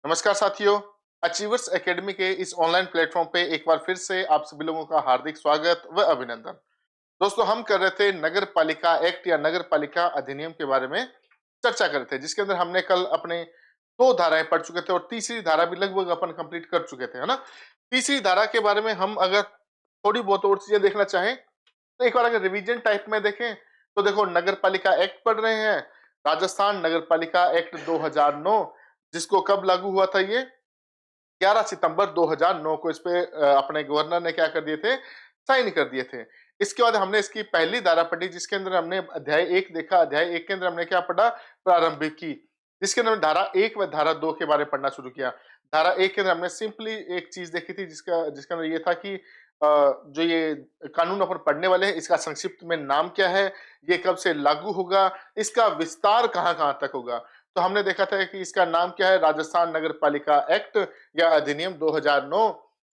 नमस्कार साथियों। Achievers academy के इस ऑनलाइन प्लेटफॉर्म पे एक बार फिर से आप सभी लोगों का हार्दिक स्वागत व अभिनंदन। दोस्तों, हम कर रहे थे नगर पालिका एक्ट या नगर पालिका अधिनियम के बारे में चर्चा कर रहे थे, जिसके अंदर हमने कल अपने दो धाराएं पढ़ चुके थे और तीसरी धारा भी लगभग अपन कंप्लीट कर चुके थे, है ना। तीसरी धारा के बारे में हम अगर थोड़ी बहुत और चीजें देखना चाहें तो एक बार अगर रिवीजन टाइप में देखें तो देखो, नगर पालिका एक्ट पढ़ रहे हैं। राजस्थान नगर पालिका एक्ट 2009, जिसको कब लागू हुआ था? ये 11 सितंबर 2009 को इस पे अपने गवर्नर ने क्या कर दिए थे? साइन कर दिए थे। इसके बाद हमने इसकी पहली धारा पढ़ी, जिसके अंदर हमने अध्याय 1 देखा। अध्याय 1 के अंदर हमने क्या पढ़ा? प्रारंभिकी, जिसके अंदर धारा 1 व धारा 2 के बारे में पढ़ना शुरू किया। धारा 1 के अंदर हमने सिंपली एक चीज देखी थी, जिसका जिसके अंदर ये था कि जो ये कानून अपन पढ़ने वाले हैं, इसका संक्षिप्त में नाम क्या है, ये कब से लागू होगा, इसका विस्तार कहां-कहां तक होगा। तो हमने देखा था कि इसका नाम क्या है? राजस्थान नगर पालिका एक्ट या अधिनियम 2009।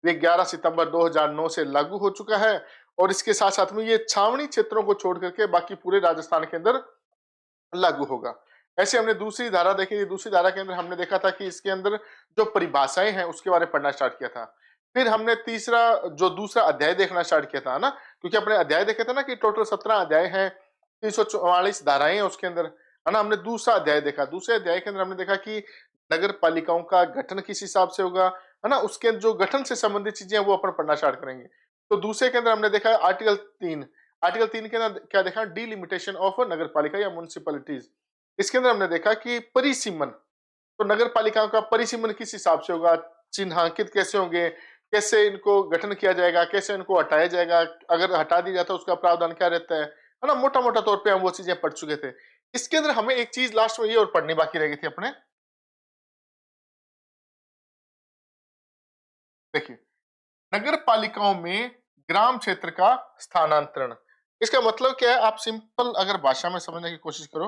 ये 11 सितंबर 2009 से लागू हो चुका है और इसके साथ साथ में ये छावनी क्षेत्रों को छोड़ करके बाकी पूरे राजस्थान के अंदर लागू होगा। ऐसे हमने दूसरी धारा देखी थी। दूसरी धारा के अंदर हमने देखा था कि इसके अंदर जो परिभाषाएं हैं उसके बारे में पढ़ना स्टार्ट किया था। फिर हमने तीसरा जो दूसरा अध्याय देखना स्टार्ट किया था ना, क्योंकि अपने अध्याय देखे थे ना कि टोटल 17 अध्याय हैं, 344 धाराएं हैं उसके अंदर, है ना। हमने दूसरा अध्याय देखा। दूसरे अध्याय के अंदर हमने देखा कि नगर पालिकाओं का गठन किस हिसाब से होगा, है ना। उसके जो गठन से संबंधित चीजें हैं वो अपन पढ़ना स्टार्ट करेंगे। तो दूसरे के अंदर हमने देखा आर्टिकल 3। आर्टिकल 3 के अंदर क्या देखा? डिलिमिटेशन ऑफ नगर पालिका या म्युनिसिपैलिटीज। इसके अंदर हमने देखा कि परिसीमन, तो नगर पालिकाओं का परिसीमन किस हिसाब से होगा, चिन्हांकित कैसे होंगे, कैसे इनको गठन किया जाएगा, कैसे इनको हटाया जाएगा, अगर हटा दिया जाता है उसका प्रावधान क्या रहता है ना। मोटा मोटा तौर पे हम वो चीजें पढ़ चुके थे। इसके अंदर हमें एक चीज लास्ट में ये और पढ़नी बाकी रह गई थी अपने। देखिए, नगर पालिकाओं में ग्राम क्षेत्र का स्थानांतरण। इसका मतलब क्या है? आप सिंपल अगर भाषा में समझने की कोशिश करो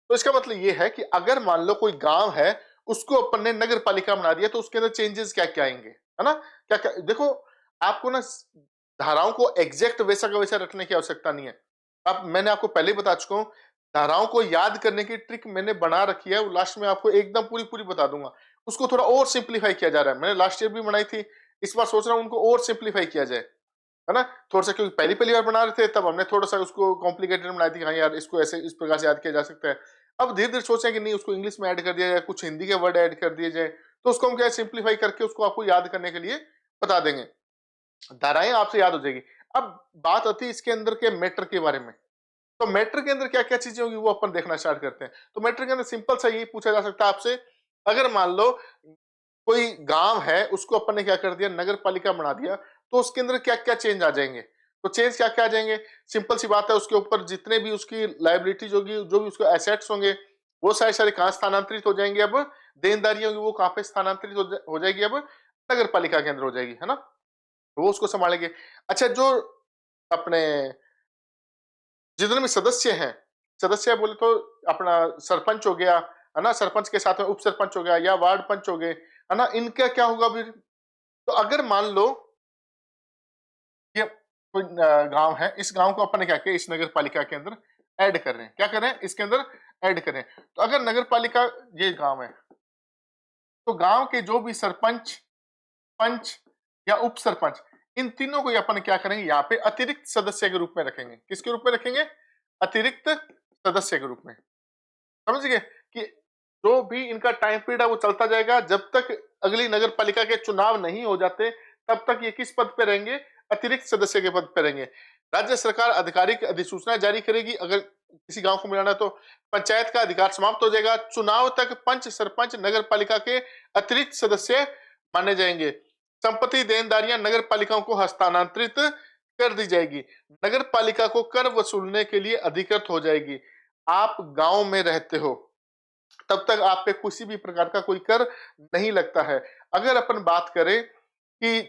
तो इसका मतलब ये है कि अगर मान लो कोई गांव है, उसको अपन ने नगर पालिका बना दिया, तो उसके अंदर चेंजेस क्या क्या आएंगे, है ना। क्या क्या देखो, आपको ना धाराओं को एग्जैक्ट वैसा का वैसा रखने की आवश्यकता नहीं है। अब मैंने आपको पहले ही बता चुका हूं, धाराओं को याद करने की ट्रिक मैंने बना रखी है, वो लास्ट में आपको एकदम पूरी पूरी बता दूंगा। उसको थोड़ा और सिंप्लीफाई किया जा रहा है। मैंने लास्ट ईयर भी बनाई थी, इस बार सोच रहा हूं उनको और सिंप्लीफाई किया जाए, है ना। थोड़ा सा, क्योंकि पहली पहली बार बना रहे थे तब हमने थोड़ा सा उसको कॉम्प्लिकेटेड बनाई थी, हाँ यार इसको ऐसे इस प्रकार से याद किया जा सकता है। अब धीरे धीरे सोचे कि नहीं, उसको इंग्लिश में ऐड कर दिया जाए, कुछ हिंदी के वर्ड ऐड कर दिए जाए, तो उसको हम क्या सिंप्लीफाई करके उसको आपको याद करने के लिए बता देंगे। धाराएं आपसे याद हो जाएगी। अब बात आती है इसके अंदर के मैटर के बारे में। तो मैटर के अंदर क्या क्या चीजें होंगी वो अपन देखना स्टार्ट करते हैं। तो मैटर के अंदर सिंपल सा यही पूछा जा सकता है आपसे, अगर मान लो कोई गांव है, उसको अपन ने क्या कर दिया? नगर पालिका बना दिया, तो उसके अंदर क्या क्या चेंज आ जाएंगे? तो चेंज क्या क्या आ जाएंगे? सिंपल सी बात है, उसके ऊपर जितने भी उसकी लाइबिलिटीज होगी, जो भी उसके एसेट्स होंगे, वो सारे सारे कहां स्थानांतरित हो जाएंगे? अब देनदारी होगी वो कहां पे स्थानांतरित हो जाएगी? अब नगर पालिका के अंदर हो जाएगी, है ना। तो वो उसको संभालेंगे। अच्छा, जो अपने जितने भी सदस्य हैं, सदस्य बोले तो अपना सरपंच हो गया, है ना। सरपंच के साथ में उप सरपंच हो गया या वार्ड पंच हो गए, है ना। इनका क्या होगा फिर? तो अगर मान लो ये कोई गांव है, इस गांव को अपन ने क्या किया? इस नगर पालिका के अंदर ऐड कर रहे हैं। क्या कर रहे हैं? इसके अंदर ऐड कर रहे हैं। तो अगर नगर पालिका ये गांव है, तो गांव के जो भी सरपंच, पंच या उप सरपंच, इन तीनों को अपन क्या करेंगे? यहाँ पे अतिरिक्त सदस्य के रूप में रखेंगे। किसके रूप में रखेंगे? अतिरिक्त सदस्य के रूप में। समझ गए कि जो भी इनका टाइम पीरियड है वो चलता जाएगा, जब तक अगली नगर पालिका के चुनाव नहीं हो जाते तब तक ये किस पद पे रहेंगे? अतिरिक्त सदस्य के पद पे रहेंगे। राज्य सरकार आधिकारिक अधिसूचना जारी करेगी अगर किसी गांव को मिलाना है, तो पंचायत का अधिकार समाप्त हो जाएगा। चुनाव तक पंच सरपंच नगर पालिका के अतिरिक्त सदस्य माने जाएंगे। संपत्ति देनदारियां नगर पालिकाओं को हस्तांतरित कर दी जाएगी। नगर पालिका को कर वसूलने के लिए अधिकृत हो जाएगी। आप गांव में रहते हो तब तक आप पे किसी भी प्रकार का कोई कर नहीं लगता है। अगर अपन बात करें कि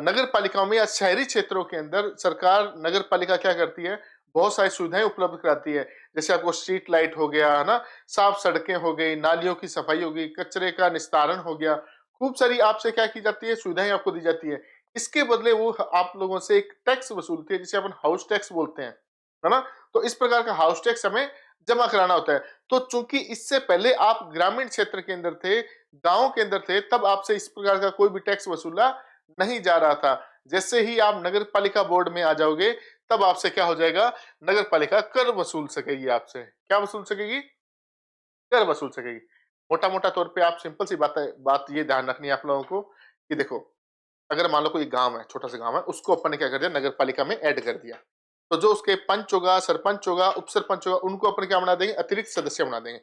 नगर पालिकाओं में या शहरी क्षेत्रों के अंदर सरकार नगर पालिका क्या करती है? बहुत सारी सुविधाएं उपलब्ध कराती है। जैसे आपको स्ट्रीट लाइट हो गया, है ना, साफ सड़कें हो गई, नालियों की सफाई हो गई, कचरे का निस्तारण हो गया। खूब सारी आपसे क्या की जाती है? सुविधाएं आपको दी जाती है। इसके बदले वो आप लोगों से एक टैक्स वसूलती है, जिसे अपन हाउस टैक्स बोलते हैं, है ना। तो इस प्रकार का हाउस टैक्स हमें जमा कराना होता है। तो चूंकि इससे पहले आप ग्रामीण क्षेत्र के अंदर थे, गांव के अंदर थे, तब आपसे इस प्रकार का कोई भी टैक्स वसूला नहीं जा रहा था। जैसे ही आप नगर पालिका बोर्ड में आ जाओगे, तब आपसे क्या हो जाएगा, नगर पालिका कर वसूल सकेगी आपसे। क्या वसूल सकेगी? कर वसूल सकेगी। मोटा मोटा तौर पे आप सिंपल सी बात ये ध्यान रखनी है आप लोगों को कि देखो, अगर मान लो कोई गांव है, छोटा सा गांव है, उसको अपन ने क्या कर दिया, नगर पालिका में ऐड कर दिया, तो जो उसके पंच होगा, सरपंच होगा, उप सरपंच होगा, उनको अपन क्या बना देंगे, अतिरिक्त सदस्य बना देंगे।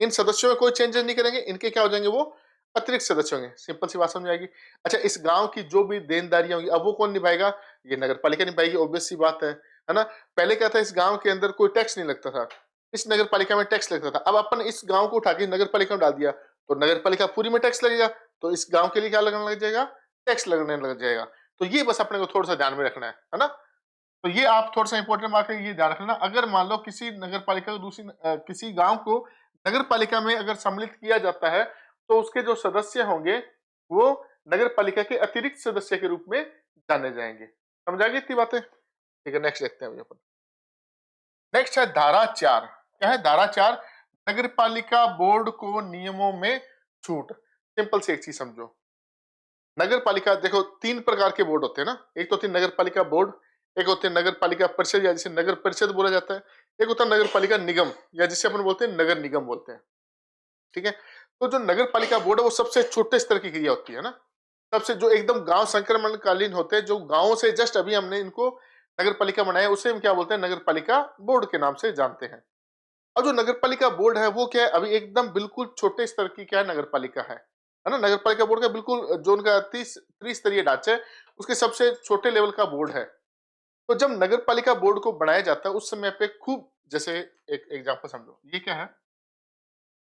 इन सदस्यों में कोई चेंजेस नहीं करेंगे, इनके क्या हो जाएंगे, वो अतिरिक्त सदस्य होंगे। सिंपल सी बात समझ आएगी। अच्छा, इस गांव की जो भी देनदारियां होंगी, अब वो कौन निभाएगा? ये नगर पालिका निभाएगी, ऑब्वियस सी बात है ना। पहले क्या था, इस गांव के अंदर कोई टैक्स नहीं लगता था, इस नगर पालिका में टैक्स लगता था। अब अपन इस गांव को उठा के नगर पालिका में डाल दिया, तो नगर पालिका पूरी में टैक्स लगेगा, तो इस गांव के लिए क्या लगने लग जाएगा, टैक्स लगने लग जाएगा। तो ये बस अपने को थोड़ा सा ध्यान में रखना है ना। तो ये आप थोड़ा सा इंपॉर्टेंट बात है, ये ध्यान रखना। अगर मान लो किसी नगर पालिका को किसी गांव को नगर पालिका में अगर सम्मिलित किया जाता है, तो उसके जो सदस्य होंगे वो नगर पालिका के अतिरिक्त सदस्य के रूप में जाने जाएंगे। समझ आ गई इतनी बातें? ठीक है, नेक्स्ट देखते हैं अभी अपन। नेक्स्ट है धारा 4। क्या है धारा 4? नगर पालिका बोर्ड को नियमों में छूट। सिंपल से एक चीज समझो, नगर पालिका देखो 3 प्रकार के बोर्ड होते हैं ना। एक तो होती है नगर पालिका बोर्ड, एक होते हैं नगर पालिका परिषद या जिसे नगर परिषद बोला जाता है, एक होता है नगर पालिका निगम या जिसे अपन बोलते हैं नगर निगम बोलते हैं। ठीक है, तो जो नगर पालिका बोर्ड है वो सबसे छोटे स्तर की क्रिया होती है ना, सबसे जो एकदम गांव संक्रमणकालीन होते हैं, जो गांवों से जस्ट अभी हमने इनको नगर पालिका बनाया, उसे हम क्या बोलते हैं, नगर पालिका बोर्ड के नाम से जानते हैं। और जो नगर पालिका बोर्ड है वो क्या है, अभी एकदम बिल्कुल छोटे स्तर की क्या है, नगर पालिका है ना। नगर पालिका बोर्ड का बिल्कुल जो उनका त्रिस्तरीय ढांचा है, उसके सबसे छोटे लेवल का बोर्ड है। तो जब नगर पालिका बोर्ड को बनाया जाता है उस समय पे खूब, जैसे एक एग्जांपल समझो, ये क्या है,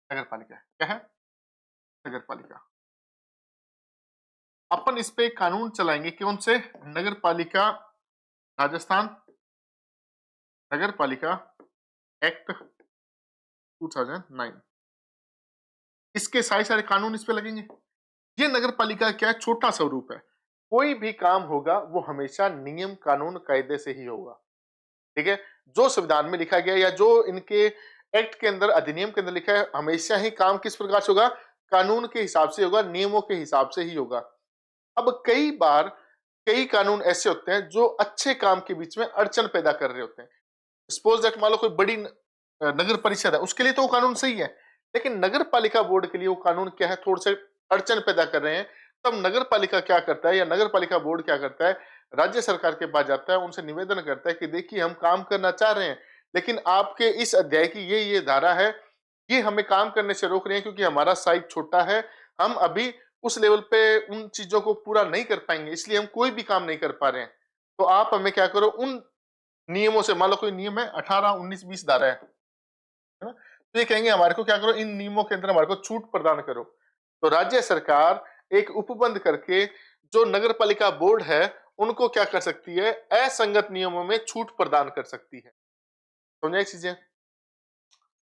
नगर पालिका क्या है, नगर पालिका। अपन इस पे एक कानून चलाएंगे, कौन से, नगर पालिका राजस्थान नगर पालिका एक्ट 2009। इसके सारे सारे कानून इस पे लगेंगे। ये नगर पालिका क्या है, छोटा स्वरूप है। कोई भी काम होगा वो हमेशा नियम कानून कायदे से ही होगा। ठीक है, जो संविधान में लिखा गया या जो इनके एक्ट के अंदर, अधिनियम के अंदर लिखा है, हमेशा ही काम किस प्रकार से होगा, कानून के हिसाब से होगा, नियमों के हिसाब से ही होगा। अब कई बार कई कानून ऐसे होते हैं जो अच्छे काम के बीच में अड़चन पैदा कर रहे होते हैं। सपोज दैट मान लो कोई बड़ी नगर परिषद है, उसके लिए तो वो कानून सही है, लेकिन नगर पालिका बोर्ड के लिए वो कानून क्या है, थोड़े से अड़चन पैदा कर रहे हैं। तब नगर पालिका क्या करता है या नगर पालिका बोर्ड क्या करता है, राज्य सरकार के पास जाता है, उनसे निवेदन करता है कि देखिए हम काम करना चाह रहे हैं, लेकिन आपके इस अध्याय की ये धारा है, ये हमें काम करने से रोक रही है, क्योंकि हमारा साइज छोटा है, हम अभी उस लेवल पे उन चीजों को पूरा नहीं कर पाएंगे, इसलिए हम कोई भी काम नहीं कर पा रहे हैं। तो आप हमें क्या करो, उन नियमों से, मान लो कोई नियम है 18, 19, 20 धारा है ना, तो ये कहेंगे हमारे को क्या करो, इन नियमों के अंदर हमारे को छूट प्रदान करो। तो राज्य सरकार एक उपबंध करके जो नगर पालिका बोर्ड है उनको क्या कर सकती है, असंगत नियमों में छूट प्रदान कर सकती है। समझाई चीजें?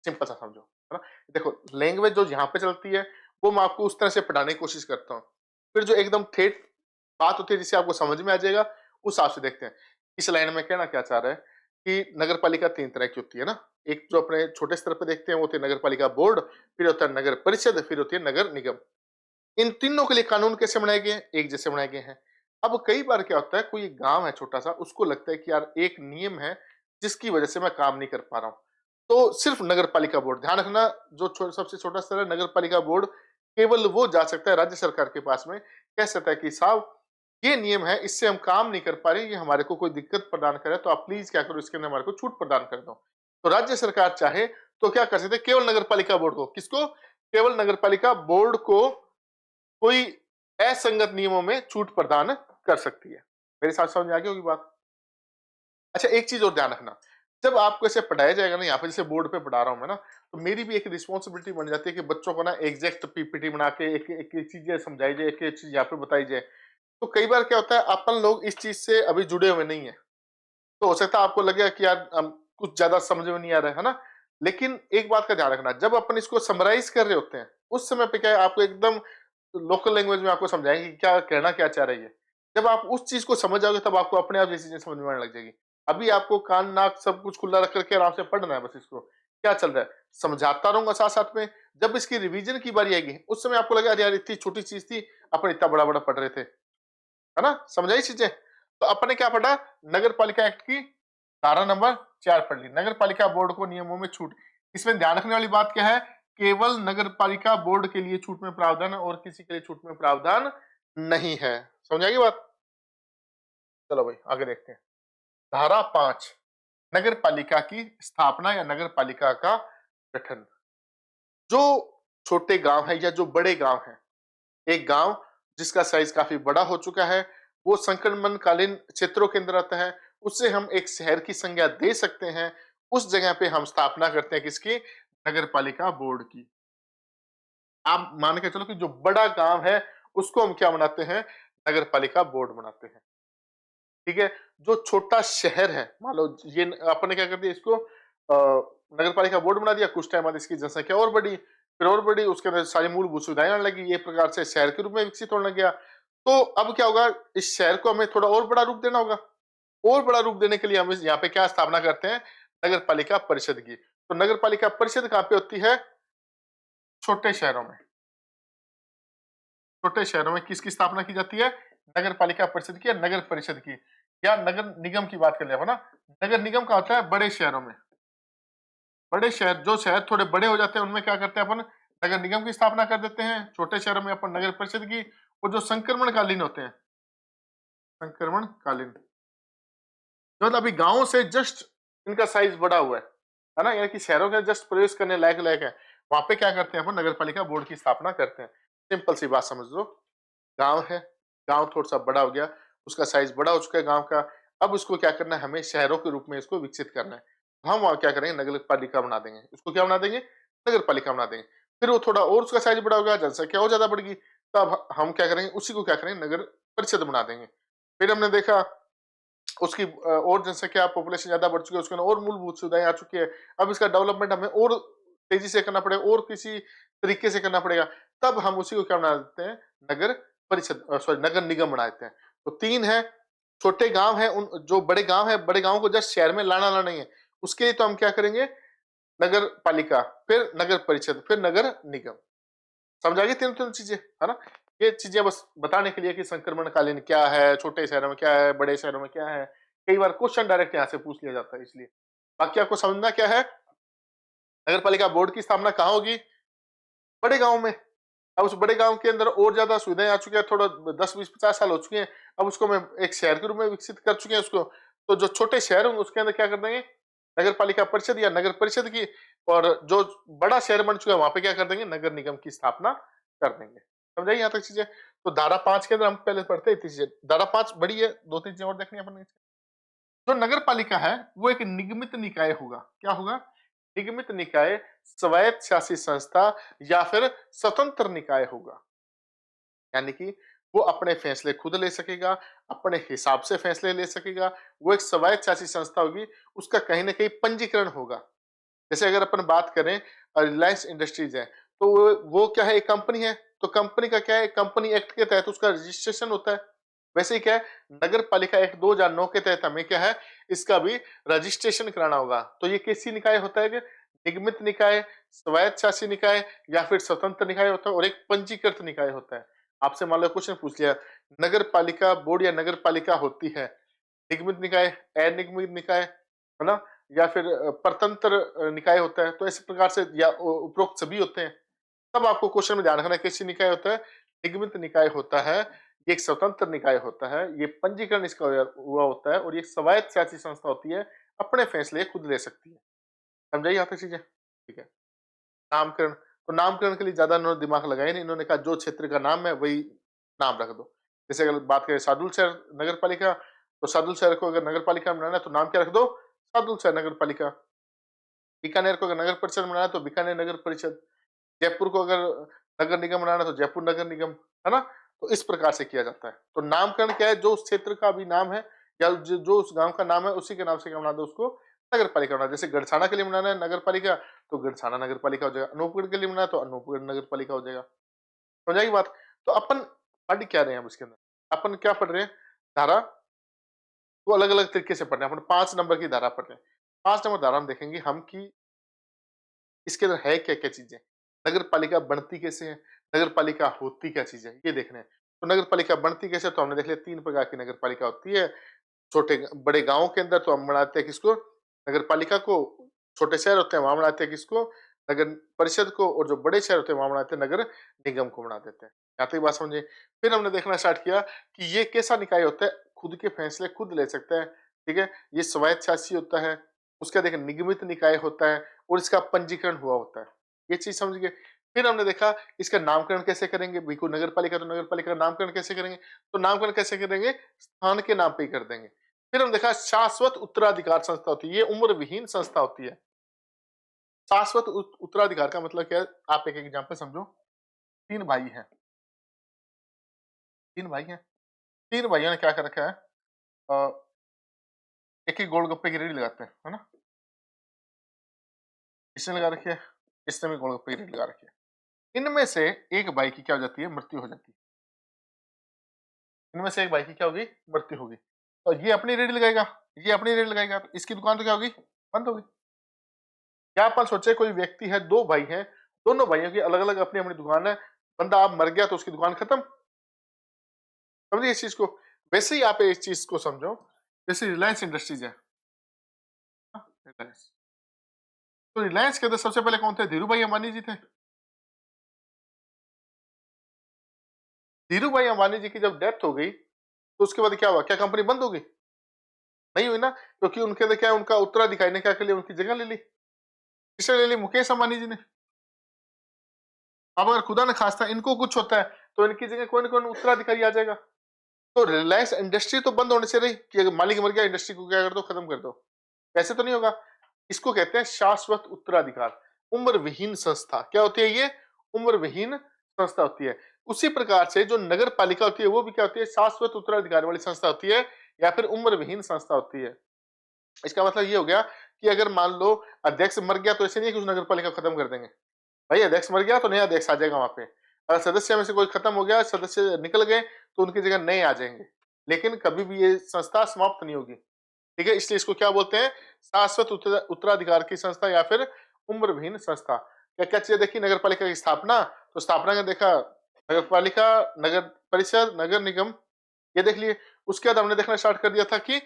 सिंपल सा समझो, है ना। देखो, लैंग्वेज जो यहाँ पे चलती है वो मैं आपको उस तरह से पढ़ाने की कोशिश करता हूँ, फिर जो एकदम ठेठ बात होती है जिससे आपको समझ में आ जाएगा, उस हिसाब से देखते हैं। इस लाइन में कहना क्या चाह रहा है कि नगर पालिका 3 तरह की होती है ना। एक जो अपने छोटे स्तर पे देखते हैं वो होती है नगर पालिका बोर्ड, फिर होता है नगर परिषद, फिर होती है नगर निगम। इन तीनों के लिए कानून कैसे बनाए गए हैं, एक जैसे बनाए गए हैं। अब कई बार क्या होता है, कोई गांव है छोटा सा, उसको लगता है कि यार एक नियम है जिसकी वजह से मैं काम नहीं कर पा रहा हूँ, तो सिर्फ नगर पालिका बोर्ड, ध्यान रखना, जो सबसे छोटा स्तर है नगर पालिका बोर्ड, केवल वो जा सकता है राज्य सरकार के पास में, कह सकता है कि साहब ये नियम है, इससे हम काम नहीं कर पा रहे, ये हमारे को कोई दिक्कत प्रदान करे, तो आप प्लीज क्या करो, इसके अंदर हमारे को छूट प्रदान कर दो। तो राज्य सरकार चाहे तो क्या कर सकते, केवल नगर पालिका बोर्ड को, किसको, केवल नगर पालिका बोर्ड को कोई असंगत नियमों में छूट प्रदान कर सकती है। मेरे साथ समझ आ गई होगी बात? अच्छा, एक चीज और ध्यान रखना, जब आपको ऐसे पढ़ाया जाएगा ना, यहाँ पे जैसे बोर्ड पे पढ़ा रहा हूँ मैं ना, तो मेरी भी एक रिस्पॉन्सिबिलिटी बन जाती है कि बच्चों को ना एग्जैक्ट पीपीटी बना के एक एक चीज समझाई जाए, एक एक चीज यहाँ पे बताई जाए। तो कई बार क्या होता है, अपन लोग इस चीज से अभी जुड़े हुए नहीं है, तो हो सकता है आपको लगेगा कि यार कुछ ज्यादा समझ में नहीं आ रहा है ना। लेकिन एक बात का ध्यान रखना, जब अपन इसको समराइज कर रहे होते हैं उस समय पे क्या है, आपको एकदम लोकल लैंग्वेज में आपको समझाएंगे कि क्या कहना क्या चाह रही है। जब आप उस चीज को समझ जाओगे तब आपको अपने आप ये चीजें समझ में आने लग जाएगी। अभी आपको कान नाक सब कुछ खुला रख करके आराम से पढ़ना है बस इसको, क्या चल रहा है, समझाता रहूंगा साथ साथ में। जब इसकी रिवीजन की बारी आएगी उस समय आपको लगा अरे यार इतनी छोटी चीज थी, अपन इतना बड़ा बड़ा पढ़ रहे थे, है ना, समझाई चीजें। तो अपन ने क्या पढ़ा, नगर पालिका एक्ट की धारा नंबर 4 पढ़ ली, नगर पालिका बोर्ड को नियमों में छूट। इसमें ध्यान रखने वाली बात क्या है, केवल नगर पालिका बोर्ड के लिए छूट में प्रावधान है और किसी के लिए छूट में प्रावधान नहीं है। समझाएगी बात। चलो भाई आगे देखते हैं। धारा 5, नगर पालिका की स्थापना या नगर पालिका का गठन। जो छोटे गांव है या जो बड़े गांव है, एक गांव जिसका साइज काफी बड़ा हो चुका है, वो संक्रमणकालीन क्षेत्रों के अंदर आता है, उससे हम एक शहर की संज्ञा दे सकते हैं। उस जगह पे हम स्थापना करते हैं किसकी, नगर पालिका बोर्ड की। आप मान के चलो कि जो बड़ा गांव है उसको हम क्या बनाते हैं, नगर पालिका बोर्ड बनाते हैं। ठीक है, जो छोटा शहर है, मान लो ये अपन ने क्या कर दिया, इसको नगर पालिका बोर्ड बना दिया, कुछ टाइम बाद इसकी जनसंख्या और बढ़ी, फिर और बढ़ी, उसके अंदर सारी मूलभूत सुविधाएं आने लगी, ये प्रकार से शहर के रूप में विकसित होने लग गया। तो अब क्या होगा, इस शहर को हमें थोड़ा और बड़ा रूप देना होगा। और बड़ा रूप देने के लिए हम यहाँ पे क्या स्थापना करते हैं, नगर पालिका परिषद की। तो नगर पालिका परिषद कहाँ पे होती है, छोटे शहरों में। छोटे शहरों में किसकी स्थापना की जाती है, नगर पालिका परिषद की या नगर परिषद की, या नगर निगम की बात कर ले ना। नगर निगम का होता है बड़े शहरों में। बड़े शहर, जो शहर थोड़े बड़े हो जाते हैं उनमें क्या करते हैं अपन, नगर निगम की स्थापना कर देते हैं। छोटे शहरों में अपन नगर परिषद की। और जो संक्रमणकालीन होते हैं, संक्रमणकालीन मतलब अभी गांव से जस्ट इनका साइज बड़ा हुआ है ना, यानी कि शहरों के जस्ट प्रवेश करने लायक लायक है, वहां पे क्या करते हैं अपन, नगर पालिका बोर्ड की स्थापना करते हैं। सिंपल सी बात समझ लो, गांव है, गांव थोड़ा सा बड़ा हो गया, उसका साइज बड़ा हो चुका है गांव का, अब उसको क्या करना है, हमें शहरों के रूप में इसको विकसित करना है। तो हम वहां क्या करेंगे, नगर पालिका बना देंगे, उसको क्या बना देंगे, नगर पालिका बना देंगे। फिर वो थोड़ा और उसका साइज बड़ा हो गया, जनसंख्या और ज्यादा बढ़ गई, तब हम क्या करेंगे, उसी को क्या करेंगे, नगर परिषद बना देंगे। फिर हमने देखा उसकी और जनसंख्या, पॉपुलेशन ज्यादा बढ़ चुकी है, उसके अंदर और मूलभूत सुविधाएं आ चुकी है, अब इसका डेवलपमेंट हमें और तेजी से करना पड़ेगा और किसी तरीके से करना पड़ेगा, तब हम उसी को क्या बना देते हैं, नगर परिषद, सॉरी नगर निगम बना देते हैं। तो 3 है, छोटे गांव है, उन जो बड़े गांव है, बड़े गांव को जस्ट शहर में लाना नहीं है, उसके लिए तो हम क्या करेंगे, नगर पालिका, फिर नगर परिषद, फिर नगर निगम। समझा गए तीनों तीनों चीजें, है ना। ये चीजें बस बताने के लिए कि संक्रमणकालीन क्या है, छोटे शहरों में क्या है, बड़े शहरों में क्या है। कई बार क्वेश्चन डायरेक्ट यहाँ से पूछ लिया जाता है, इसलिए। बाकी आपको समझना क्या है, नगर पालिका बोर्ड की स्थापना कहाँ होगी, बड़े गांव में। अब उस बड़े गांव के अंदर और ज्यादा सुविधाएं आ चुकी है, थोड़ा 10-20-50 साल हो चुके हैं, अब उसको मैं एक शहर के रूप में विकसित कर चुके हैं उसको। तो जो छोटे शहर होंगे उसके अंदर क्या कर देंगे, नगर पालिका परिषद या नगर परिषद की, और जो बड़ा शहर बन चुका है वहां पे क्या कर देंगे, नगर निगम की स्थापना कर देंगे। समझाइए यहाँ तक चीजें। तो धारा 5 के अंदर हम पहले पढ़ते हैं चीजें, धारा 5 बड़ी है, 2-3 चीजें और देखनी है अपन। जो नगर पालिका है वो एक निगमित निकाय होगा, क्या होगा, निगमित निकाय, स्वायत्त शासी संस्था या फिर स्वतंत्र निकाय होगा। यानी कि वो अपने फैसले खुद ले सकेगा, अपने हिसाब से फैसले ले सकेगा, वो एक स्वायत्त शासी संस्था होगी, उसका कहीं ना कहीं पंजीकरण होगा। जैसे अगर अपन बात करें, रिलायंस इंडस्ट्रीज है, तो वो क्या है, एक कंपनी है, तो कंपनी का क्या है, कंपनी एक्ट के तहत उसका रजिस्ट्रेशन होता है। वैसे ही क्या है, नगर पालिका एक्ट 2009 के तहत हमें क्या है, इसका भी रजिस्ट्रेशन कराना होगा। तो ये कैसी निकाय होता है कि निगमित निकाय, स्वायत्त शासी निकाय या फिर स्वतंत्र निकाय होता है, और एक पंजीकृत निकाय होता है। आपसे मान लो क्वेश्चन पूछ लिया, नगर पालिका बोर्ड या नगर पालिका होती है निगमित निकाय, अनिगमित निकाय, है ना, या फिर परतंत्र निकाय होता है, तो इस प्रकार से या उपरोक्त सभी होते हैं। तब आपको क्वेश्चन में ध्यान रखना है कैसी निकाय होता है, निगमित निकाय होता है, ये एक स्वतंत्र निकाय होता है, ये पंजीकरण इसका हुआ होता है, और ये स्वायत्त शासी संस्था होती है, अपने फैसले खुद ले सकती है। समझाइए यहाँ तक चीजें, ठीक है। नामकरण, तो नामकरण के लिए ज्यादा इन्होंने दिमाग लगाया नहीं, इन्होंने कहा जो क्षेत्र का नाम है वही नाम रख दो। जैसे अगर बात करें सादुल शहर नगर पालिका, तो सादुल शहर को अगर नगर पालिका बनाना है तो नाम क्या रख दो, सादुल शहर नगर पालिका। बीकानेर को अगर नगर परिषद बनाना है तो बीकानेर नगर परिषद। जयपुर को अगर नगर निगम बनाना है तो जयपुर नगर निगम, है ना। तो इस प्रकार से किया जाता है। तो नामकरण क्या है, जो उस क्षेत्र का भी नाम है या जो उस गांव का नाम है उसी के नाम से क्या बना दो, उसको नगर पालिका बना। जैसे गढ़साना के लिए बनाना है नगर पालिका, तो गढ़साना नगर पालिका हो जाएगा। अनूपगढ़ के लिए बनाना है तो अनूपगढ़ नगर पालिका हो जाएगा। समझ आएगी बात। तो अपन पढ़ क्या रहे हैं, हम इसके अंदर अपन क्या पढ़ रहे हैं, धारा को अलग अलग तरीके से पढ़ रहे हैं। अपन 5 नंबर की धारा पढ़ रहे हैं। 5 नंबर धारा हम देखेंगे हम की इसके अंदर है क्या क्या चीजें, नगर पालिका बनती कैसे है, नगर पालिका होती क्या चीज है, ये देखना है। तो नगर पालिका बनती कैसे, तो हमने देख लिया 3 प्रकार की नगर पालिका होती है। छोटे बड़े गांवों के अंदर तो हम बनाते हैं किसको, नगर पालिका को। छोटे शहर होते हैं वहां बनाते हैं किसको, नगर परिषद को। और जो बड़े शहर होते हैं वहां बनाते हैं नगर निगम को बना देते हैं। यहाँ तक बात समझे। फिर हमने देखना स्टार्ट किया कि ये कैसा निकाय होता है, खुद के फैसले खुद ले सकता है, ठीक है, ये स्वायत्तशासी होता है। उसका देख निगमित निकाय होता है और इसका पंजीकरण हुआ होता है, ये चीज समझ गए। फिर हमने देखा इसका नामकरण कैसे करेंगे, बिल्कुल नगर पालिका तो नगर पालिका का नामकरण कैसे करेंगे, तो नामकरण कैसे करेंगे, स्थान के नाम पे ही कर देंगे। फिर हम देखा शाश्वत उत्तराधिकार संस्था होती है, ये उम्र विहीन संस्था होती है। शाश्वत उत्तराधिकार का मतलब क्या है, आप एक एग्जांपल समझो। 3 भाई हैं, 3 भाई हैं, 3 भाइयों ने क्या कर रखा है, एक ही गोलगप्पे की रेडी लगाते हैं, है ना। इसने लगा रखी है, इसने भी गोलगप्पे की रेडी लगा रखी है। इनमें से एक भाई की क्या हो जाती है, मृत्यु हो जाती है। इनमें से एक भाई की क्या होगी, मृत्यु होगी। तो ये अपनी रेडी लगाएगा, ये अपनी रेडी लगाएगा, तो इसकी दुकान तो क्या होगी, बंद होगी। क्या अपन सोचे कोई व्यक्ति है, 2 भाई हैं, दोनों भाइयों की अलग अलग अपनी अपनी दुकान है, बंदा आप मर गया तो उसकी दुकान खत्म। समझिए इस चीज को। वैसे ही आप इस चीज को समझो, जैसे रिलायंस इंडस्ट्रीज है, रिलायंस। तो रिलायंस के अंदर सबसे पहले कौन थे, धीरू भाई अंबानी जी थे। धीरू भाई अंबानी जी की जब डेथ हो गई तो उसके बाद क्या हुआ, क्या कंपनी बंद हो गई, नहीं हुई ना, क्योंकि उनके अंदर क्या है, उनका उत्तराधिकारी ने क्या कर लिया, उनकी जगह ले ली। किसने ले ली, मुकेश अंबानी जी ने। अब अगर खुदा न खास्ता इनको कुछ होता है तो इनकी जगह कोई ना कोई उत्तराधिकारी आ जाएगा। तो रिलायंस इंडस्ट्री तो बंद होने से रही कि अगर मालिक मर गया इंडस्ट्री को क्या कर दो, खत्म कर दो, ऐसे तो नहीं होगा। इसको कहते हैं शाश्वत उत्तराधिकार। उम्र विहीन संस्था क्या होती है, ये उम्र विहीन संस्था होती है। उसी प्रकार से जो नगर पालिका होती है वो भी क्या होती है, शाश्वत उत्तराधिकार वाली संस्था होती है, या फिर उम्र विहीन संस्था होती है। इसका मतलब ये हो गया कि अगर मान लो अध्यक्ष मर गया तो ऐसे नहीं है कि उस नगर पालिका खत्म कर देंगे, भाई अध्यक्ष मर गया तो नया अध्यक्ष आ जाएगा वहां पे। अगर सदस्य में से कोई खत्म हो गया, सदस्य निकल गए, तो उनकी जगह नए आ जाएंगे, लेकिन कभी भी ये संस्था समाप्त नहीं होगी, ठीक है। इसलिए इसको क्या बोलते हैं, शाश्वत उत्तराधिकार की संस्था या फिर उम्र विहीन संस्था। क्या क्या चीजें देखी, नगर पालिका की स्थापना, तो स्थापना का देखा, नगर पालिका, नगर परिषद, नगर निगम, ये देख लिए। उसके बाद हमने देखना स्टार्ट कर दिया था कि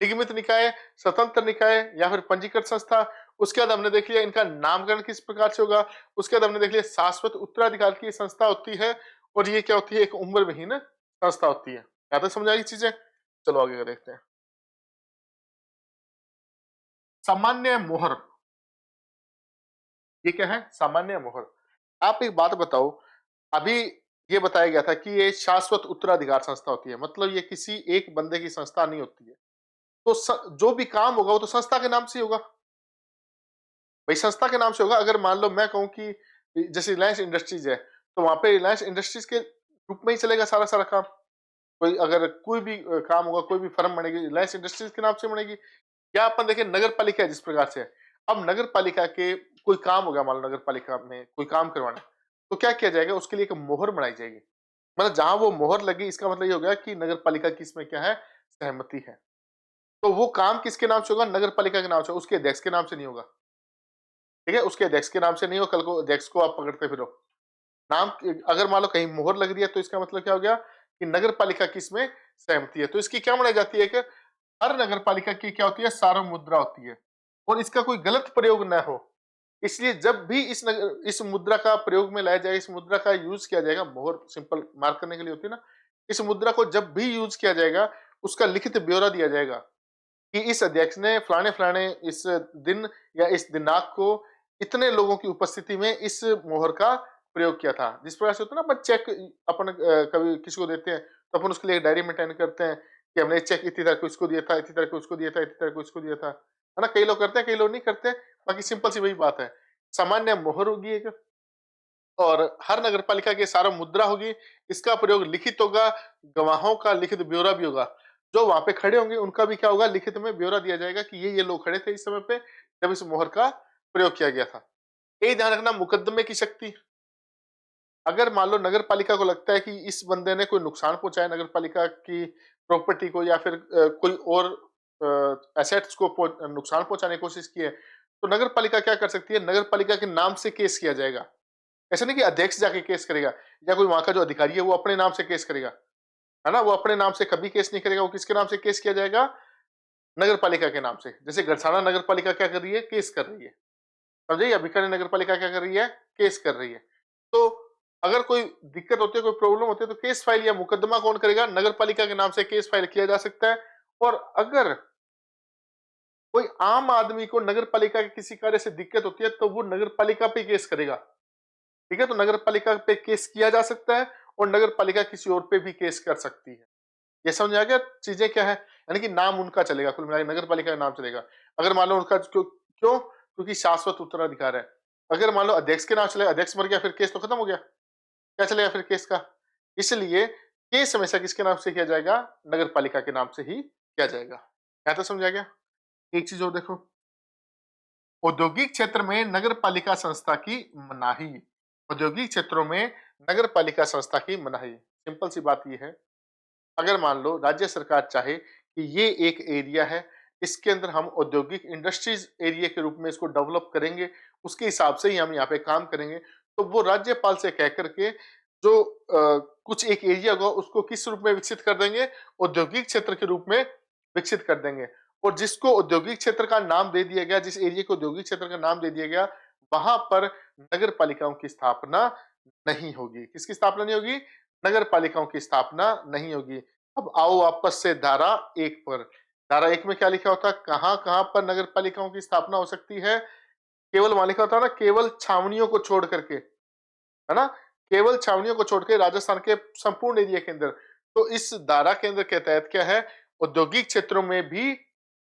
निगमित निकाय, स्वतंत्र निकाय या फिर पंजीकृत संस्था। उसके बाद हमने देख लिया इनका नामकरण किस प्रकार से होगा। उसके बाद हमने देख लिया शाश्वत उत्तराधिकार की संस्था होती है, और ये क्या होती है, एक उम्र विहीन संस्था होती है। यहाँ तक समझ आई चीजें, चलो आगे का देखते हैं। सामान्य मोहर, ये क्या है, सामान्य मोहर। आप एक बात बताओ, अभी ये बताया गया था कि ये शाश्वत उत्तराधिकार संस्था होती है, मतलब ये किसी एक बंदे की संस्था नहीं होती है। तो जो भी काम होगा वो तो संस्था के नाम से ही होगा, भाई संस्था के नाम से होगा। अगर मान लो मैं कहूं कि जैसे रिलायंस इंडस्ट्रीज है, तो वहां पे रिलायंस इंडस्ट्रीज के रूप में ही चलेगा सारा सारा काम। कोई अगर कोई भी काम होगा, कोई भी फर्म बनेगी, रिलायंस इंडस्ट्रीज के नाम से बनेगी। या अपन देखें नगर पालिका जिस प्रकार से है, अब नगर पालिका के कोई काम होगा, मान लो नगर पालिका में कोई काम करवाना, तो क्या किया जाएगा, उसके लिए एक मोहर बनाई जाएगी। मतलब जहां वो मोहर लगी, इसका मतलब ये हो गया कि नगर पालिका की इसमें क्या है, सहमति है। तो वो काम किसके नाम से होगा, नगर पालिका के नाम से, उसके अध्यक्ष के नाम से नहीं होगा, ठीक है। उसके अध्यक्ष के नाम से नहीं हो, कल को अध्यक्ष को आप पकड़ते फिरो नाम। अगर मान लो कहीं मोहर लग रही है, तो इसका मतलब क्या हो गया कि नगर पालिका की इसमें सहमति है। तो इसकी क्या बनाई जाती है कि हर नगर पालिका की क्या होती है, सार्वभौम मुद्रा होती है, और इसका कोई गलत प्रयोग न हो। इसलिए जब भी इस मुद्रा का प्रयोग में लाया जाएगा, इस मुद्रा का यूज किया जाएगा, मोहर सिंपल मार्क करने के लिए होती है ना, इस मुद्रा को जब भी यूज किया जाएगा, उसका लिखित ब्यौरा दिया जाएगा कि इस अध्यक्ष ने फलाने फलाने इस दिन या इस दिनांक को इतने लोगों की उपस्थिति में इस मोहर का प्रयोग किया था। जिस प्रकार से होता है ना, अपन चेक अपन कभी किसी को देते हैं, तो अपन उसके लिए डायरी मेंटेन करते हैं कि हमने चेक इतनी तारीख को इसको दिया था, इतनी तारीख को इसको दिया था, इतनी तारीख को इसको दिया था, है ना। कई लोग करते हैं, कई लोग नहीं करते। बाकी सिंपल सी वही बात है, सामान्य मोहर होगी एक, और हर नगर पालिका की सारा मुद्रा होगी। इसका प्रयोग लिखित होगा, गवाहों का लिखित ब्यौरा भी होगा। जो वहां पे खड़े होंगे उनका भी क्या होगा, लिखित में ब्यौरा दिया जाएगा कि ये लोग खड़े थे इस समय पे जब इस मोहर का प्रयोग किया गया था। यही ध्यान रखना, मुकदमे की शक्ति। अगर मान लो नगर पालिका को लगता है कि इस बंदे ने कोई नुकसान पहुंचाया नगर पालिका की प्रॉपर्टी को, या फिर कोई और एसेट्स को नुकसान पहुंचाने की कोशिश की है, तो नगर पालिका क्या कर सकती है, नगर पालिका के नाम से केस किया जाएगा। ऐसा नहीं कि अध्यक्ष जाके केस करेगा या कोई वहां का जो अधिकारी है वो अपने नाम से केस करेगा, है ना, वो अपने नाम से कभी केस नहीं करेगा। वो किसके नाम से केस किया जाएगा, नगर पालिका के नाम से। जैसे गरसाना नगर पालिका क्या कर रही है, केस कर रही है, समझे, या बीकानेर नगर पालिका क्या कर रही है, केस कर रही है। तो अगर कोई दिक्कत होती है, कोई प्रॉब्लम होती है, तो केस फाइल या मुकदमा कौन करेगा, नगर पालिका के नाम से केस फाइल किया जा सकता है। और अगर कोई आम आदमी को नगर पालिका के किसी कार्य से दिक्कत होती है तो वो नगर पालिका पे केस करेगा, ठीक है। तो नगर पालिका पे केस किया जा सकता है और नगर पालिका किसी और पे भी केस कर सकती है। ये समझ आ गया चीजें क्या है, यानी कि नाम उनका चलेगा, कुल मिलाकर नगर पालिका का नाम चलेगा। अगर मान लो उनका क्यों, क्योंकि शाश्वत उत्तराधिकार है। अगर मान लो अध्यक्ष के नाम चले, अध्यक्ष मर गया, फिर केस तो खत्म हो गया, क्या चलेगा फिर केस का। इसलिए केस हमेशा किसके नाम से किया जाएगा, नगर पालिका के नाम से ही किया जाएगा। क्या तो समझ आ गया। एक चीज और देखो, औद्योगिक क्षेत्र में नगर पालिका संस्था की मनाही। औद्योगिक क्षेत्रों में नगर पालिका संस्था की मनाही, सिंपल सी बात ये है, अगर मान लो राज्य सरकार चाहे कि ये एक एरिया है, इसके अंदर हम औद्योगिक इंडस्ट्रीज एरिया के रूप में इसको डेवलप करेंगे, उसके हिसाब से ही हम यहाँ पे काम करेंगे, तो वो राज्यपाल से कह करके जो कुछ एक एरिया होगा उसको किस रूप में विकसित कर देंगे, औद्योगिक क्षेत्र के रूप में विकसित कर देंगे। और जिसको औद्योगिक क्षेत्र का नाम दे दिया गया, जिस एरिया को औद्योगिक क्षेत्र का नाम दे दिया गया, वहां पर नगर पालिकाओं की स्थापना नहीं होगी। किसकी स्थापना नहीं होगी, नगर पालिकाओं की स्थापना नहीं होगी। अब आओ वापस से धारा 1 पर। धारा 1 में क्या लिखा होता है, कहां कहां पर नगर पालिकाओं की स्थापना हो सकती है, केवल वहां लिखा होता है ना, केवल छावनियों को छोड़ करके, है ना, केवल छावनियों को छोड़ के राजस्थान के संपूर्ण एरिया के अंदर। तो इस धारा के अंदर के तहत क्या है, औद्योगिक क्षेत्रों में भी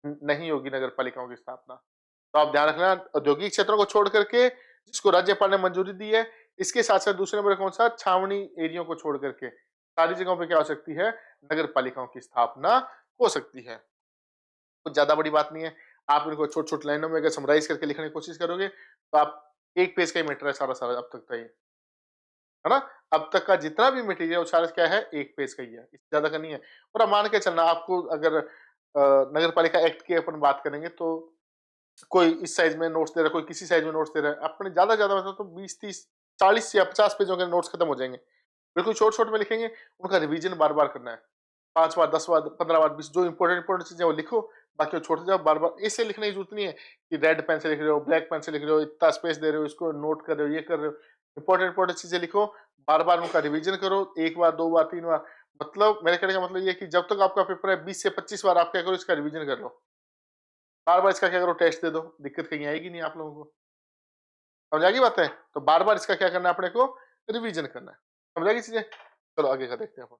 नहीं होगी नगर पालिकाओं की स्थापना। तो आप ध्यान रखना, औद्योगिक क्षेत्रों को छोड़ करके जिसको राज्यपाल ने मंजूरी दी है, इसके साथ साथ दूसरे नंबर कौन सा, छावनी एरिया को छोड़ करके सारी जगहों पे क्या हो सकती है, नगर पालिकाओं की स्थापना हो सकती है। कुछ ज्यादा बड़ी बात नहीं है। आप इनको छोटे छोटे लाइनों में अगर समराइज करके लिखने की कोशिश करोगे तो आप एक पेज का ही मैटर है सारा सारा अब तक का, ये है ना, अब तक का जितना भी मटेरियल वो सारा क्या है, एक पेज का ही है, इससे ज्यादा का नहीं है। और अब मान के चलना, आपको अगर नगर पालिका एक्ट की अपन बात करेंगे तो कोई इस साइज में नोट्स दे रहा है, कोई किसी साइज में नोट्स दे रहा है, अपने ज्यादा ज्यादा मतलब तो 20 30 40 या 50 पेजों के नोट्स खत्म हो जाएंगे। बिल्कुल शॉर्ट शॉर्ट में लिखेंगे, उनका रिवीजन बार बार करना है, 5 बार 10 बार 15 बार 20, जो इंपॉर्टेंट इंपॉर्टेंट चीजें वो लिखो, बाकी वो छोड़ते जाओ बार बार। इससे लिखने की जरूरत नहीं है कि रेड पेन से लिख रहे हो, ब्लैक पेन से लिख रहे हो, इतना स्पेस दे रहे हो, इसको नोट कर रहे हो, ये कर रहे हो। इंपॉर्टेंट इंपॉर्टेंट चीजें लिखो, बार बार उनका रिवीजन करो, 1 बार 2 बार 3 बार। मतलब मेरे कहने का मतलब ये है कि जब तक आपका पेपर है 20 से 25 बार आप क्या करो, इसका रिवीजन कर लो, बार बार इसका क्या करो, टेस्ट दे दो, दिक्कत कहीं आएगी नहीं आप लोगों को। समझ आ गई बात है, तो बार बार इसका क्या करना है अपने को, रिवीजन करना है। समझ आ गई चीजें, चलो आगे का देखते हैं अपन।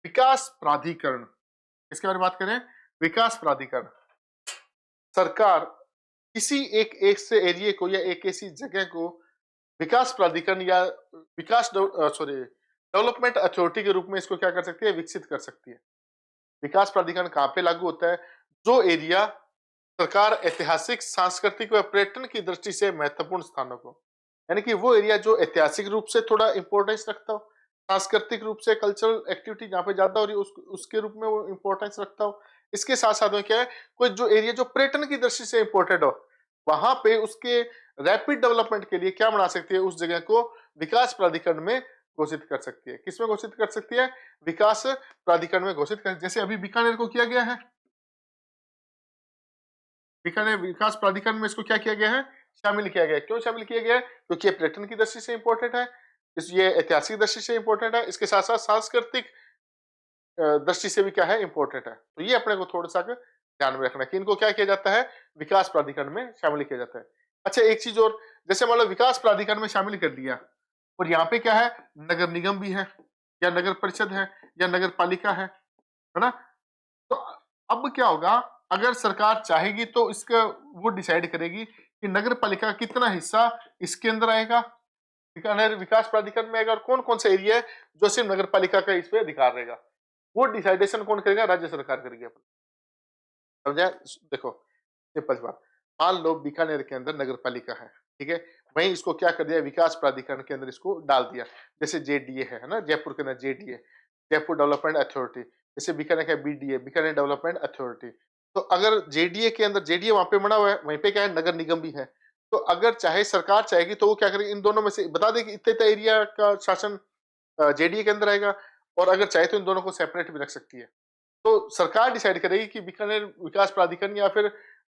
विकास प्राधिकरण, इसके बारे में बात करें। विकास प्राधिकरण, सरकार किसी एक से एरिया को या एक ऐसी जगह को विकास प्राधिकरण या विकास सॉरी डेवलपमेंट अथॉरिटी के रूप में इसको क्या कर सकती है, विकसित कर सकती है। विकास प्राधिकरण कहाँ पे लागू होता है, जो एरिया सरकार ऐतिहासिक, सांस्कृतिक व पर्यटन की दृष्टि से महत्वपूर्ण स्थानों को, यानी कि वो एरिया जो ऐतिहासिक रूप से थोड़ा इंपॉर्टेंस रखता हो, सांस्कृतिक रूप से कल्चरल एक्टिविटी जहाँ पे ज्यादा हो रही है उसके रूप में वो इंपॉर्टेंस रखता हो। इसके साथ साथ में क्या है, कोई जो एरिया जो पर्यटन की दृष्टि से इंपॉर्टेंट हो, वहां पे उसके रैपिड डेवलपमेंट के लिए क्या बना सकती है, उस जगह को विकास प्राधिकरण में घोषित कर सकती है। किसमें घोषित कर सकती है, विकास प्राधिकरण में घोषित कर। जैसे अभी बीकानेर को किया गया है, बीकानेर विकास प्राधिकरण में इसको क्या किया गया है, शामिल किया गया है। क्यों शामिल किया गया है, क्योंकि ये पर्यटन की दृष्टि से इंपॉर्टेंट है, ये ऐतिहासिक दृष्टि से इंपॉर्टेंट है, इसके साथ साथ सांस्कृतिक दृष्टि से भी क्या है, इंपॉर्टेंट है। तो ये अपने को थोड़ा सा ध्यान में रखना है कि इनको क्या किया जाता है, विकास प्राधिकरण में शामिल किया जाता है। अच्छा एक चीज और, जैसे मान लो विकास प्राधिकरण में शामिल कर दिया और यहाँ पे क्या है, नगर निगम भी है या नगर परिषद है या नगर पालिका है ना। तो अब क्या होगा, अगर सरकार चाहेगी तो इसका वो डिसाइड करेगी कि नगर पालिका का कितना हिस्सा इसके अंदर आएगा, बीकानेर विकास प्राधिकरण में आएगा, और कौन कौन सा एरिया है जो सिर्फ नगर पालिका का इस पे अधिकार रहेगा। वो डिसाइडेशन कौन करेगा, राज्य सरकार करेगी अपन। समझा, देखो सिंपल सी बात, मान लो बीकानेर के अंदर नगर पालिका है, ठीक है, वहीं इसको क्या कर दिया, विकास प्राधिकरण के अंदर इसको डाल दिया। जैसे जेडीए है ना, जयपुर के अंदर जेडीए, जयपुर डेवलपमेंट अथॉरिटी, जैसे बीकानेर का बीडीए, बीकानेर डेवलपमेंट अथॉरिटी। तो अगर जेडीए के अंदर, जेडीए वहां पे बना हुआ है, वहीं पे क्या है, नगर निगम भी है। तो अगर चाहे सरकार चाहेगी तो वो क्या करेगी, इन दोनों में से बता देगी इतने एरिया का शासन जेडीए के अंदर आएगा, और अगर चाहे तो इन दोनों को सेपरेट भी रख सकती है। तो सरकार डिसाइड करेगी कि बीकानेर विकास प्राधिकरण या फिर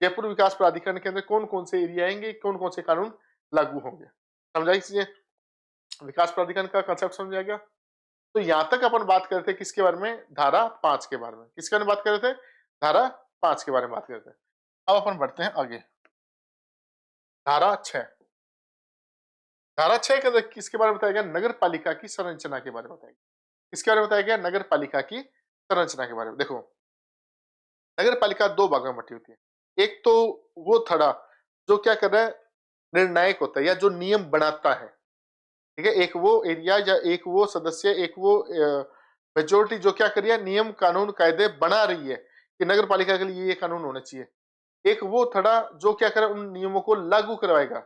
जयपुर विकास प्राधिकरण के अंदर कौन कौन से एरिया आएंगे, कौन कौन से कानून लागू होंगे। समझाई चीजें, विकास प्राधिकरण का कंसेप्ट समझ आ गया। तो यहां तक अपन बात कर रहे थे किसके बारे में, धारा 5 के बारे में। किसके बारे में बात कर रहे थे, धारा 5 के बारे में बात करते हैं। अब अपन बढ़ते हैं आगे, धारा 6। धारा 6 के अंदर किसके बारे में बताया गया, नगर पालिका की संरचना के बारे में बताया गया। किसके बारे में बताया गया, नगर पालिका की संरचना के बारे में। देखो, नगर पालिका दो भागों में बटी होती है। एक तो वो थड़ा जो क्या कर रहा है, निर्णायक होता है या जो नियम बनाता है, ठीक है। एक वो एरिया या एक वो सदस्य, एक वो मेजोरिटी जो क्या कर रही है, नियम कानून कायदे बना रही है कि नगर पालिका के लिए ये कानून होना चाहिए। एक वो थड़ा जो क्या करे, उन नियमों को लागू करवाएगा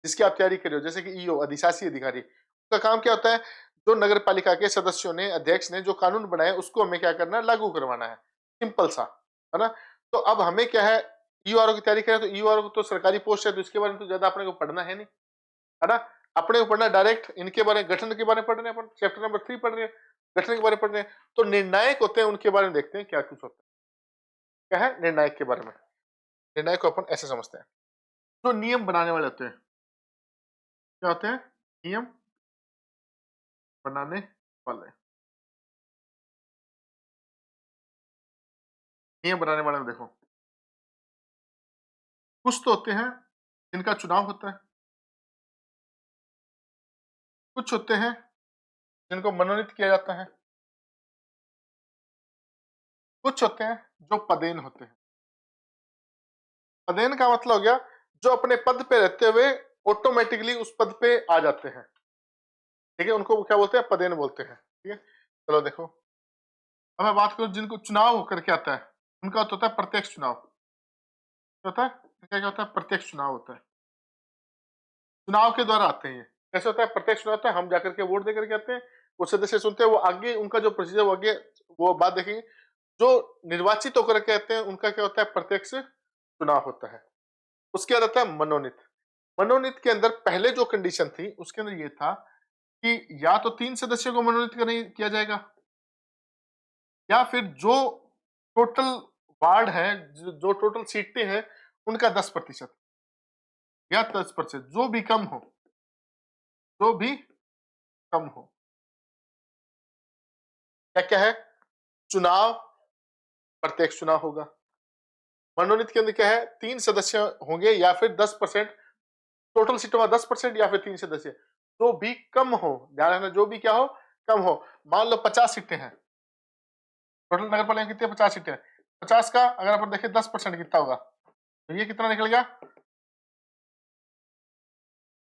जिसकी आप तैयारी कर रहे हो, जैसे कि ईओ, अधिशासी अधिकारी, उसका काम क्या होता है, जो नगर पालिका के सदस्यों ने, अध्यक्ष ने जो कानून बनाए उसको हमें क्या करना है, लागू करवाना है। सिंपल सा है ना। तो अब हमें क्या है, ईओआरओ की तैयारी करें तो ईओआरओ तो सरकारी पोस्ट है, तो इसके बारे में तो ज्यादा अपने को पढ़ना है नहीं, है ना। अपने को पढ़ना डायरेक्ट इनके बारे में, गठन के बारे में पढ़ रहे हैं, अपन चैप्टर नंबर 3 पढ़ रहे हैं, गठन के बारे में पढ़ रहे हैं। तो निर्णायक होते हैं, उनके बारे में देखते हैं क्या कुछ होता है। क्या है निर्णायक के बारे में, निर्णायक को अपन ऐसे समझते हैं, जो नियम बनाने वाले होते हैं। क्या होते हैं, नियम बनाने वाले। नियम बनाने वाले में देखो, कुछ तो होते हैं जिनका चुनाव होता है, कुछ होते हैं जिनको मनोनीत किया जाता है, कुछ होते हैं जो पदेन होते हैं। पदेन का मतलब हो गया जो अपने पद पे रहते हुए ऑटोमेटिकली उस पद पे आ जाते हैं, ठीक है, उनको क्या बोलते हैं, पदेन बोलते हैं। ठीक है, चलो देखो, अब मैं बात करूं जिनको चुनाव होकर के आता है, उनका तो होता है प्रत्यक्ष चुनाव। क्या होता है, क्या क्या होता है, प्रत्यक्ष चुनाव होता है। चुनाव के द्वारा आते हैं ये। कैसे होता है, प्रत्यक्ष चुनाव होता है, हम जाकर के वोट देकर के आते हैं, वो सदस्य सुनते हैं, वो आगे उनका जो प्रोसीजर, वो आगे वो बात देखेंगे। जो निर्वाचित होकर के आते हैं उनका क्या होता है, प्रत्यक्ष चुनाव होता है। उसके बाद आता है मनोनीत। मनोनीत के अंदर पहले जो कंडीशन थी उसके अंदर ये था कि या तो 3 सदस्यों को मनोनीत किया जाएगा, या फिर जो टोटल वार्ड है, जो टोटल सीटें हैं उनका 10% या 10%, जो भी कम हो, जो भी कम हो। क्या क्या है, चुनाव प्रत्यक्ष चुनाव होगा। मनोनीत के अंदर क्या है, 3 सदस्य होंगे या फिर 10%, टोटल सीटों का 10% या फिर 3 सदस्य, जो भी कम हो, ध्यान रखना, जो भी क्या हो, कम हो। मान लो 50 सीटें हैं, टोटल नगर पालिका कितनी है, 50 सीटें हैं। 50 का अगर अपन देखें 10% कितना होगा, तो ये कितना निकल गया,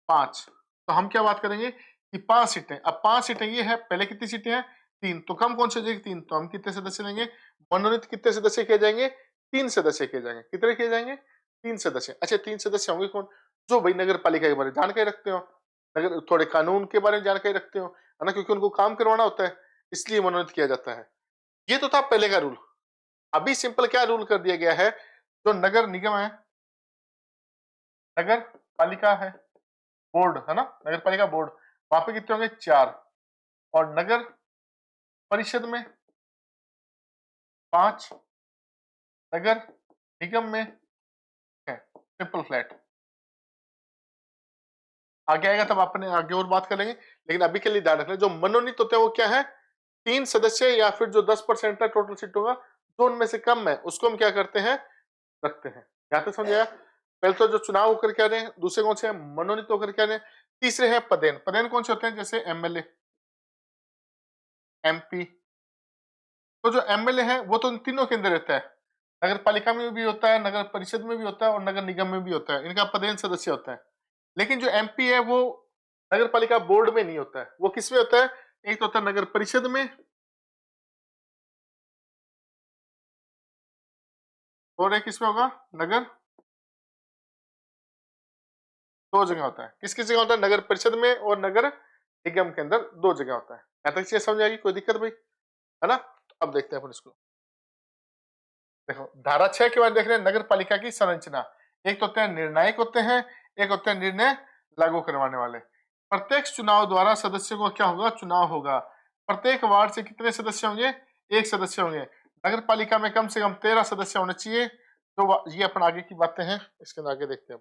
5। तो हम क्या बात करेंगे कि 5 सीटें, अब 5 सीटें ये है, पहले कितनी सीटें हैं, 3, तो कम कौन सी हो जाएगी, 3, तो हम कितने सदस्य लेंगे, मनोनीत कितने सदस्य किए जाएंगे, 3 सदस्य किए जाएंगे। कितने किए जाएंगे, 3 सदस्य। अच्छा, 3 सदस्य होंगे कौन, जो भाई नगर पालिका के बारे में जानकारी रखते हो, नगर थोड़े कानून के बारे में जानकारी रखते हो, है ना, क्योंकि उनको काम करवाना होता है, इसलिए मनोनीत किया जाता है। ये तो था पहले का रूल। अभी सिंपल क्या रूल कर दिया गया है, जो नगर निगम है, नगर पालिका है, बोर्ड है ना, नगर पालिका बोर्ड, वहां पे कितने होंगे, 4, और नगर परिषद में 5, नगर निगम में 6, सिंपल फ्लैट। आगे आएगा तब अपने आगे और बात करेंगे, लेकिन अभी के लिए ध्यान रखना, जो मनोनीत होते हैं वो क्या है, 3 सदस्य या फिर जो 10% है टोटल सीटों का, जो उनमें से कम है उसको हम क्या करते हैं, रखते हैं। यहाँ तक समझ आया। पहले तो जो चुनाव होकर के आ रहे हैं, दूसरे कौन से हैं, मनोनीत होकर के आ रहे हैं, तीसरे हैं पदेन। पदेन कौन से होते हैं, जैसे एमएलए, एमपी। तो जो एमएलए है वो तो इन तीनों के अंदर रहता है, नगर पालिका में भी होता है, नगर परिषद में भी होता है, और नगर निगम में भी होता है, इनका पदेन सदस्य होता है। लेकिन जो एमपी है वो नगर पालिका बोर्ड में नहीं होता है, वो किस में होता है, एक तो होता है नगर परिषद में, और एक किसमें होगा, नगर, दो जगह होता है। किस किस जगह होता है, नगर परिषद में और नगर निगम के अंदर 2 जगह होता है। यहाँ तक चीज समझ आएगी, कोई दिक्कत भाई, है ना। तो अब देखते हैं अपन इसको, देखो धारा 6 के बाद देख रहे हैं नगर पालिका की संरचना। एक तो होते हैं निर्णायक होते हैं, एक होते हैं निर्णय लागू करवाने वाले। प्रत्येक चुनाव द्वारा सदस्यों को क्या होगा, चुनाव होगा। प्रत्येक वार्ड से कितने सदस्य होंगे, एक सदस्य होंगे। नगर पालिका में कम से कम 13 सदस्य होने चाहिए। तो ये अपन आगे की बातें हैं, इसके अंदर आगे देखते हैं।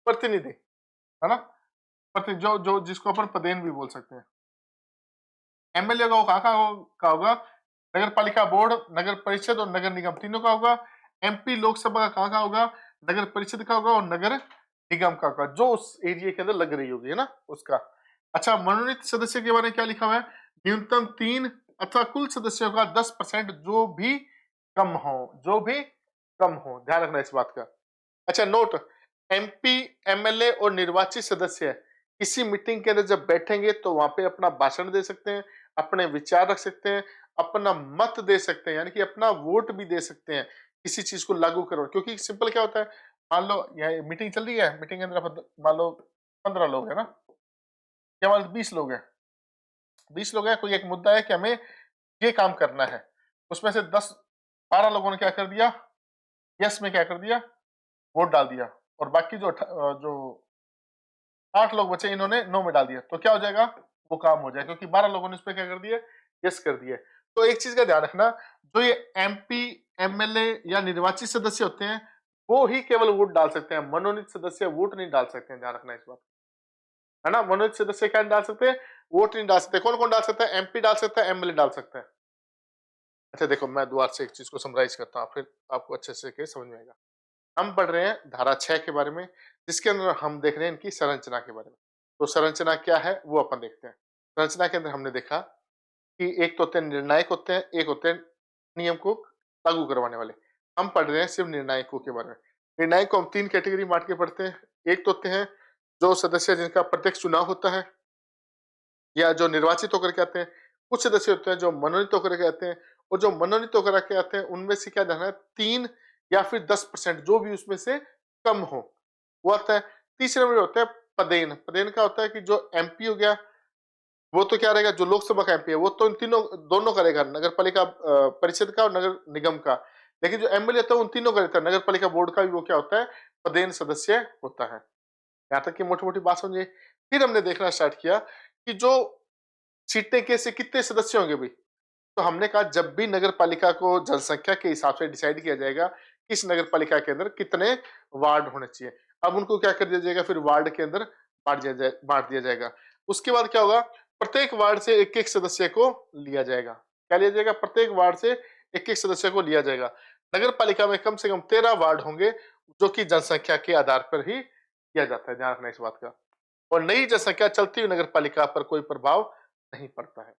प्रतिनिधि है ना, प्रति जो जो जिसको अपन पदेन भी बोल सकते हैं। एमएलए का कहाँ का होगा, नगर पालिका बोर्ड, नगर परिषद और नगर निगम तीनों का होगा। एमपी लोकसभा का कहाँ का होगा, नगर परिषद का होगा और नगर निगम का होगा, जो उस एरिया के अंदर लग रही होगी, है ना, उसका। अच्छा, मनोनीत सदस्य के बारे में क्या लिखा हुआ है, न्यूनतम 3 अथवा कुल सदस्यों का 10% जो भी कम हो, जो भी कम हो, ध्यान रखना इस बात का। अच्छा नोट, एमपी, एमएलए और निर्वाचित सदस्य किसी मीटिंग के अंदर जब बैठेंगे तो वहां पे अपना भाषण दे सकते हैं, अपने विचार रख सकते हैं, अपना मत दे सकते हैं, यानी कि अपना वोट भी दे सकते हैं किसी चीज को लागू करो। क्योंकि सिंपल क्या होता है, मान लो यह मीटिंग चल रही है, मीटिंग के अंदर मान लो 15 लोग है ना, क्या मान लो 20 लोग हैं, 20 लोग हैं, कोई एक मुद्दा है कि हमें ये काम करना है, उसमें से 10-12 लोगों ने क्या कर दिया, यस में क्या कर दिया, वोट डाल दिया, और बाकी जो 8 लोग बचे इन्होंने नो में डाल दिया, तो क्या हो जाएगा, वो काम हो जाएगा, क्योंकि 12 लोगों ने इस पे क्या कर दिया, यस कर दिया। तो एक चीज का ध्यान रखना, जो ये एमपी, एमएलए या निर्वाचित सदस्य होते हैं वो ही केवल वोट डाल सकते हैं, मनोनीत सदस्य वोट नहीं डाल सकते हैं, ध्यान रखना इस बात, है ना। मनोनीत सदस्य क्या नहीं डाल सकते, वोट नहीं डाल सकते। कौन कौन डाल सकता है, एमपी डाल सकता है, एमएलए डाल सकता है। अच्छा देखो, मैं दोबारा से एक चीज को समराइज करता हूँ, फिर आपको अच्छे से समझ में आएगा। हम पढ़ रहे हैं धारा 6 के बारे में, जिसके अंदर हम देख रहे हैं इनकी संरचना के बारे में। तो संरचना क्या है वो अपन देखते हैं। संरचना के अंदर हमने देखा कि एक तो होते हैं निर्णायक होते हैं, एक होते हैं नियम को लागू करवाने वाले। हम पढ़ रहे हैं सिर्फ निर्णायकों के बारे में। निर्णायक को हम 3 कैटेगरी बांट के पढ़ते हैं। एक तो होते हैं जो सदस्य जिनका प्रत्यक्ष चुनाव होता है या जो निर्वाचित होकर के आते हैं। कुछ सदस्य होते हैं जो मनोनीत होकर के आते हैं, और जो मनोनीत होकर के आते हैं उनमें से क्या जाना है, 3 या फिर 10% जो भी उसमें से कम हो वो आता है। तीसरे में होता है पदेन। पदेन का होता है कि जो एमपी हो गया वो तो क्या रहेगा, जो लोकसभा का एमपी है वो तो इन तीनों दोनों करेगा, नगर पालिका परिषद का और नगर निगम का। लेकिन जो एमएलए होता है उन तीनों का रहता है, नगर पालिका बोर्ड का भी वो क्या होता है, पदेन सदस्य होता है। यहाँ तक की मोटी मोटी बात समझिए। फिर हमने देखना स्टार्ट किया कि जो सीटें के से कितने सदस्य होंगे भाई। तो हमने कहा जब भी नगर पालिका को जनसंख्या के हिसाब से डिसाइड किया जाएगा किस नगर पालिका के अंदर कितने वार्ड होने चाहिए। अब उनको क्या कर दिया जाएगा, फिर वार्ड के अंदर बांट दिया जाएगा। उसके बाद क्या होगा, प्रत्येक वार्ड से एक एक सदस्य को लिया जाएगा। क्या लिया जाएगा, प्रत्येक वार्ड से एक एक सदस्य को लिया जाएगा। नगर पालिका में कम से कम 13 वार्ड होंगे, जो कि जनसंख्या के आधार पर ही किया जाता है, ध्यान रखना इस बात का। और नई जनसंख्या चलती हुई नगर पालिका पर कोई प्रभाव नहीं पड़ता है।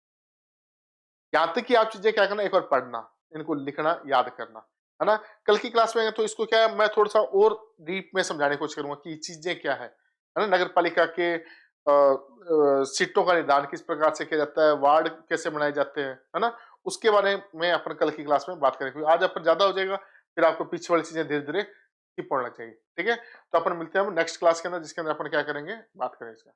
यहाँ तक कि आप चीजें क्या करना, एक बार पढ़ना, इनको लिखना, याद करना, है ना। कल की क्लास में तो इसको क्या है, मैं थोड़ा सा और डीप में समझाने की कोशिश करूंगा कि चीजें क्या है ना। नगर पालिका के सीटों का निर्धारण किस प्रकार से किया जाता है, वार्ड कैसे बनाए जाते हैं, है ना। उसके बारे में अपन कल की क्लास में बात करेंगे। आज अपन ज्यादा हो जाएगा, फिर आपको पीछे वाली चीजें धीरे धीरे स्किप होना चाहिए, ठीक है। तो अपन मिलते हैं हम नेक्स्ट क्लास के अंदर, जिसके अंदर अपन क्या करेंगे, बात करेंगे इसका।